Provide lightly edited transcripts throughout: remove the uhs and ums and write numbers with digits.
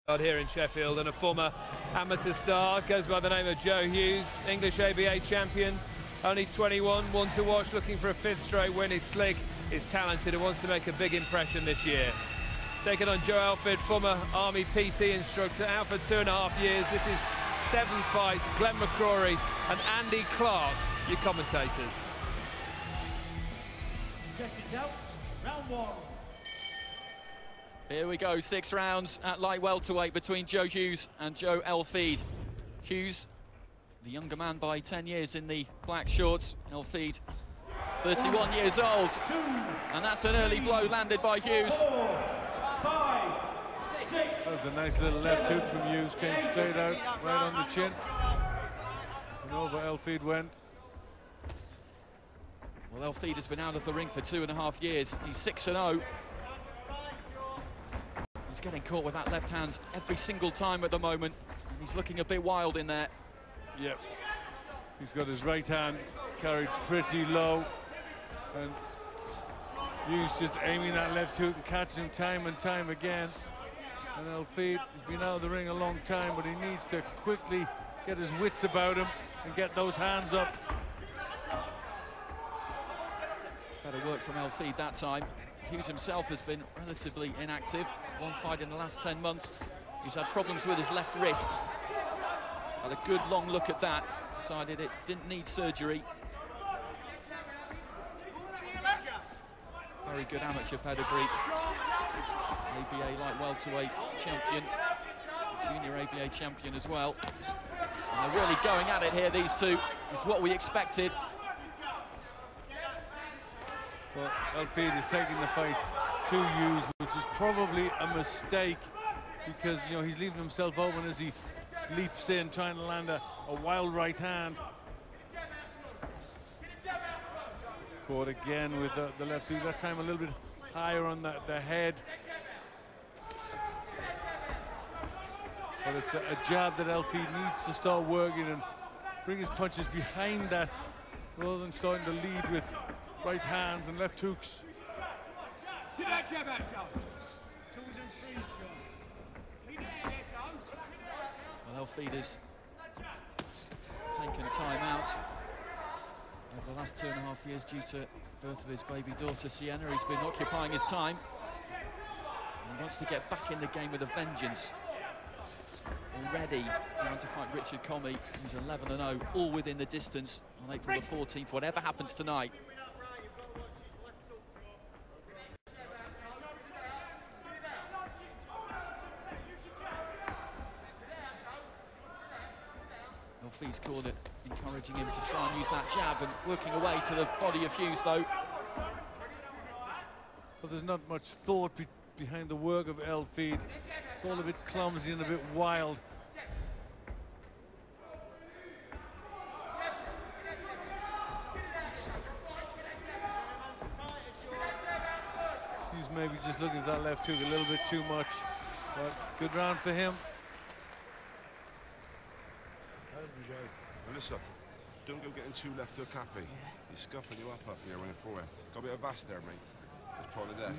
Here in Sheffield, and a former amateur star, goes by the name of Joe Hughes, English ABA champion, only 21, one to watch, looking for a fifth straight win. He's slick, he's talented and wants to make a big impression this year. Taking on Joe Elfidh, former Army PT instructor, out for 2.5 years. This is 7 fights. Glenn McCrory and Andy Clark, your commentators. Second out, round 1. Here we go, 6 rounds at light welterweight between Joe Hughes and Joe Elfidh. Hughes, the younger man by 10 years in the black shorts. Elfidh, 31 years old. And that's an early blow landed by Hughes. 4, 5, 6. That was a nice little left hook from Hughes, came straight out, right on the chin. And over Elfidh went. Well, Elfidh has been out of the ring for 2.5 years. He's 6-0. He's getting caught with that left hand every single time at the moment. He's looking a bit wild in there. Yep. He's got his right hand carried pretty low. And Hughes just aiming that left hook and catching him time and time again. And Elfidh has been out of the ring a long time, but he needs to quickly get his wits about him and get those hands up. Better work from Elfidh that time. Hughes himself has been relatively inactive. One fight in the last 10 months. He's had problems with his left wrist. Had a good long look at that. Decided it didn't need surgery. Very good amateur pedigree. ABA light welterweight champion. Junior ABA champion as well. And they're really going at it here, these two. It's what we expected. Well, Elfidh is taking the fight to Hughes, which is probably a mistake because, you know, he's leaving himself open as he leaps in, trying to land a wild right hand. Caught again with the left hook, that time a little bit higher on the head. But it's a jab that Elfidh needs to start working and bring his punches behind that rather than starting to lead with right hands and left hooks. Get that jab out, Joe. 2s and 3s, Joe. Well, Elfidh has taken time out over the last 2.5 years due to the birth of his baby daughter, Sienna. He's been occupying his time. And he wants to get back in the game with a vengeance. Already down to fight Richard Comey, who's 11-0, all within the distance on April the 14th, whatever happens tonight. Elfidh's called it, encouraging him to try and use that jab and working away to the body of Hughes, though. Well, there's not much thought behind the work of Elfidh. It's all a bit clumsy and a bit wild. He's maybe just looking at that left hook a little bit too much. But good round for him. Melissa, don't go getting too left hook happy. He's scuffing you up here when you're forward. Got a bit of vast there, mate. It's probably there.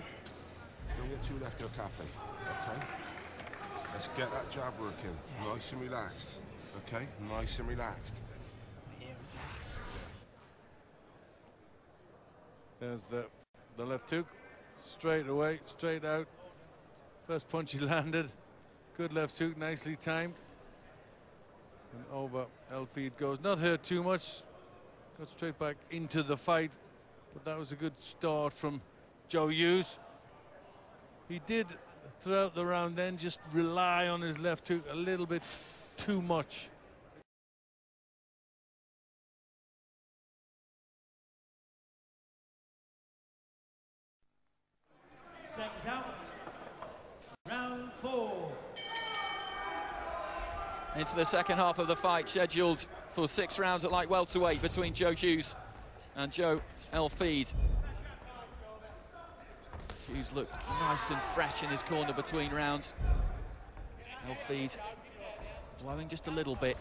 Don't get too left hook happy, okay? Let's get that jab working. Nice and relaxed, okay? Nice and relaxed. There's the left hook. Straight away, straight out. First punch he landed. Good left hook, nicely timed. And over Elfidh goes. Not hurt too much. Got straight back into the fight. But that was a good start from Joe Hughes. He did, throughout the round then, just rely on his left hook a little bit too much. Seconds out. Round 4. Into the second half of the fight, scheduled for 6 rounds at light welterweight between Joe Hughes and Joe Elfidh. Hughes looked nice and fresh in his corner between rounds. Elfidh blowing just a little bit.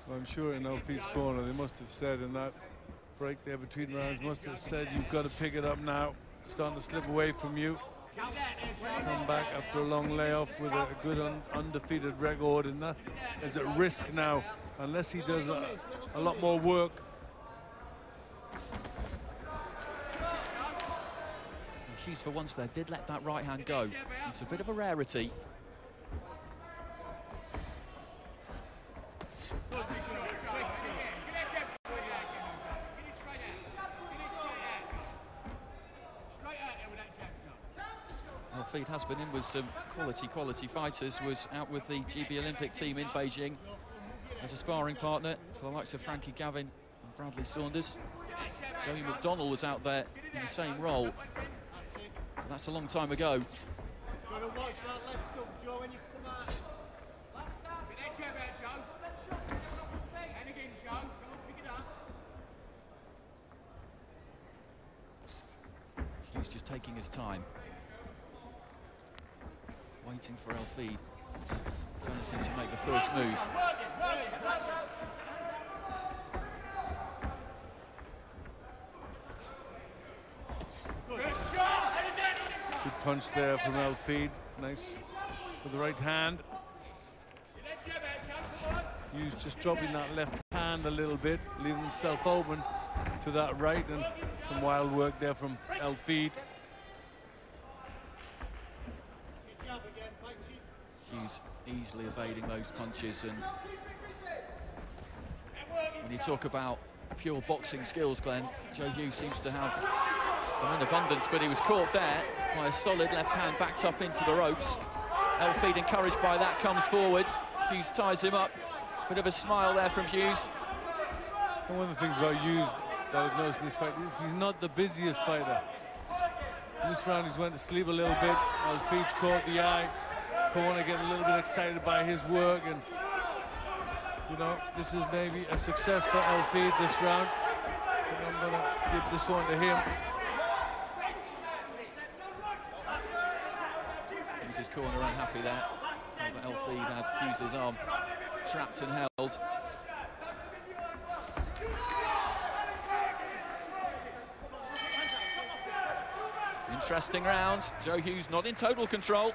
Well, I'm sure in Elfidh's corner they must have said in that break there between rounds. Must have said, you've got to pick it up now. Starting to slip away from you. Come back after a long layoff with a good undefeated record, and that is at risk now unless he does a lot more work. Hughes, for once there, did let that right hand go. It's a bit of a rarity. Elfidh has been in with some quality fighters, was out with the GB Olympic team in Beijing as a sparring partner for the likes of Frankie Gavin and Bradley Saunders. Joey McDonnell was out there in the same role. So that's a long time ago. Gotta watch that left hook, Joe, when you come out. Hughes just taking his time, waiting for Elfidh, if anything, to make the first move. Good punch there from Elfidh. Nice with the right hand. Hughes just dropping that left hand a little bit, leaving himself open to that right, and some wild work there from Elfidh. Hughes easily evading those punches, and when you talk about pure boxing skills, Glenn, Joe Hughes seems to have them in abundance, but he was caught there by a solid left hand backed up into the ropes. Elfidh, encouraged by that, comes forward. Hughes ties him up. Bit of a smile there from Hughes. And one of the things about Hughes that I've noticed in this fight is he's not the busiest fighter. In this round he's went to sleep a little bit. Elfidh's caught the eye. Corner getting a little bit excited by his work, and you know, this is maybe a success for Elfidh this round. But I'm going to give this one to him. Hughes' corner unhappy there. But Elfidh had Hughes' arm trapped and held. Interesting round. Joe Hughes not in total control.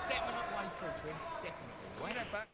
Definite way through to him, definitely. Way back.